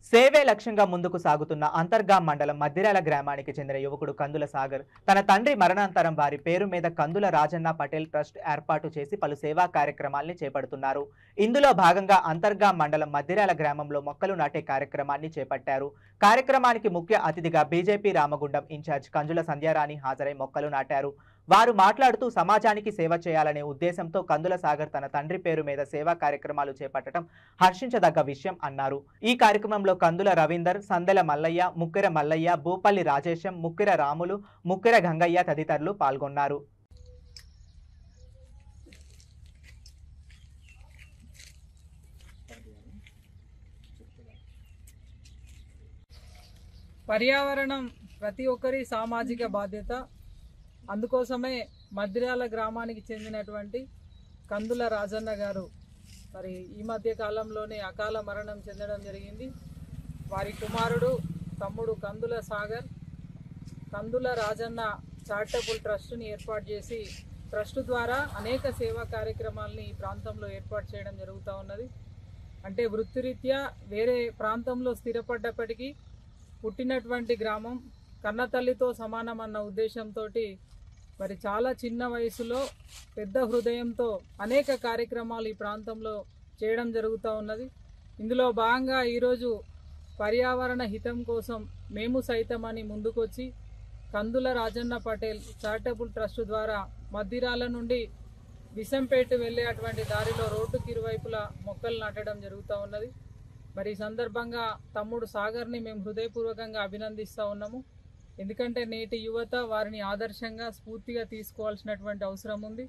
సేవే లక్ష్యంగా ముందుకు సాగుతున్న అంతర్గాం మండలం మద్దిరాల గ్రామానికి చెందిన యువకుడు కందుల సాగర్ తన తండ్రి మరణాంతరం వారి పేరు మీద కందుల రాజన్న పటేల్ ట్రస్ట్ ఏర్పాటు చేసి పలు సేవా కార్యక్రమాల్ని చేపడుతున్నారు. ఇందులో భాగంగా అంతర్గాం మండలం మద్దిరాల గ్రామంలో మొక్కలు నాటే కార్యక్రమాన్ని చేపట్టారు. కార్యక్రమానికి ముఖ్య అతిథిగా బీజేపీ రామగుండం ఇన్ఛార్జ్ కంజుల సంధ్యారాణి హాజరై మొక్కలు నాటారు. వారు మాట్లాడుతూ సమాజానికి సేవ చేయాలనే ఉద్దేశంతో కందుల సాగర్ తన తండ్రి పేరు మీద సేవా కార్యక్రమాలు చేపట్టడం హర్షించదగ్గ విషయం అన్నారు. ఈ కార్యక్రమంలో కందుల రవీందర్, సందెల మల్లయ్య, ముక్కెర మల్లయ్య, భూపల్లి రాజేశం, ముక్కెర రాములు, ముక్కెర గంగయ్య తదితరులు పాల్గొన్నారు. పర్యావరణం ప్రతి ఒక్కరి సామాజిక బాధ్యత. అందుకోసమే మద్దిరాల గ్రామానికి చెందినటువంటి కందుల రాజన్న గారు మరి ఈ మధ్య కాలంలోనే అకాల మరణం చెందడం జరిగింది. వారి కుమారుడు తమ్ముడు కందుల సాగర్ కందుల రాజన్న చారిటబుల్ ట్రస్ట్ని ఏర్పాటు చేసి ట్రస్ట్ ద్వారా అనేక సేవా కార్యక్రమాలని ఈ ప్రాంతంలో ఏర్పాటు చేయడం జరుగుతూ ఉన్నది. అంటే వృత్తిరీత్యా వేరే ప్రాంతంలో స్థిరపడ్డప్పటికీ పుట్టినటువంటి గ్రామం కన్నతల్లితో సమానం అన్న ఉద్దేశంతో మరి చాలా చిన్న వయసులో పెద్ద హృదయంతో అనేక కార్యక్రమాలు ఈ ప్రాంతంలో చేయడం జరుగుతూ ఉన్నది. ఇందులో భాగంగా ఈరోజు పర్యావరణ హితం కోసం మేము సైతం అని ముందుకొచ్చి కందుల రాజన్న పటేల్ చారిటబుల్ ట్రస్ట్ ద్వారా మద్దిరాల నుండి విసంపేట వెళ్ళేటువంటి దారిలో రోడ్డుకి ఇరువైపులా మొక్కలు నాటడం జరుగుతూ ఉన్నది. మరి ఈ సందర్భంగా తమ్ముడు సాగర్ని మేము హృదయపూర్వకంగా అభినందిస్తూ ఉన్నాము. ఎందుకంటే నేటి యువత వారిని ఆదర్శంగా స్ఫూర్తిగా తీసుకోవాల్సినటువంటి అవసరం ఉంది.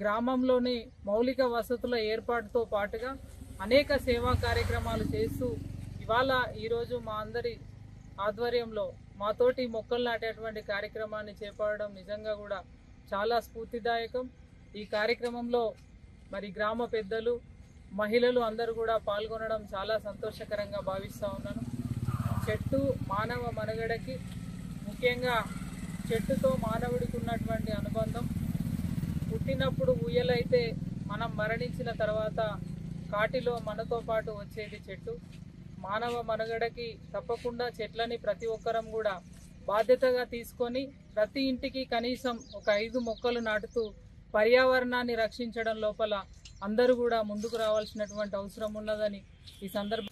గ్రామంలోని మౌలిక వసతుల ఏర్పాటుతో పాటుగా అనేక సేవా కార్యక్రమాలు చేస్తూ ఇవాళ ఈరోజు మా అందరి ఆధ్వర్యంలో మాతోటి మొక్కలు నాటేటువంటి కార్యక్రమాన్ని చేపట్టడం నిజంగా కూడా చాలా స్ఫూర్తిదాయకం. ఈ కార్యక్రమంలో మరి గ్రామ పెద్దలు, మహిళలు అందరూ కూడా పాల్గొనడం చాలా సంతోషకరంగా భావిస్తూ ఉన్నాను. చెట్టు మానవ మనుగడకి, ముఖ్యంగా చెట్టుతో మానవుడికి ఉన్నటువంటి అనుబంధం, పుట్టినప్పుడు ఊయలైతే మనం మరణించిన తర్వాత కాటిలో మనతో పాటు వచ్చేది చెట్టు. మానవ మనుగడకి తప్పకుండా చెట్లని ప్రతి ఒక్కరం కూడా బాధ్యతగా తీసుకొని ప్రతి ఇంటికి కనీసం ఒక 5 మొక్కలు నాటుతూ పర్యావరణాన్ని రక్షించడం లోపల అందరూ కూడా ముందుకు రావాల్సినటువంటి అవసరం ఉన్నదని ఈ సందర్భంగా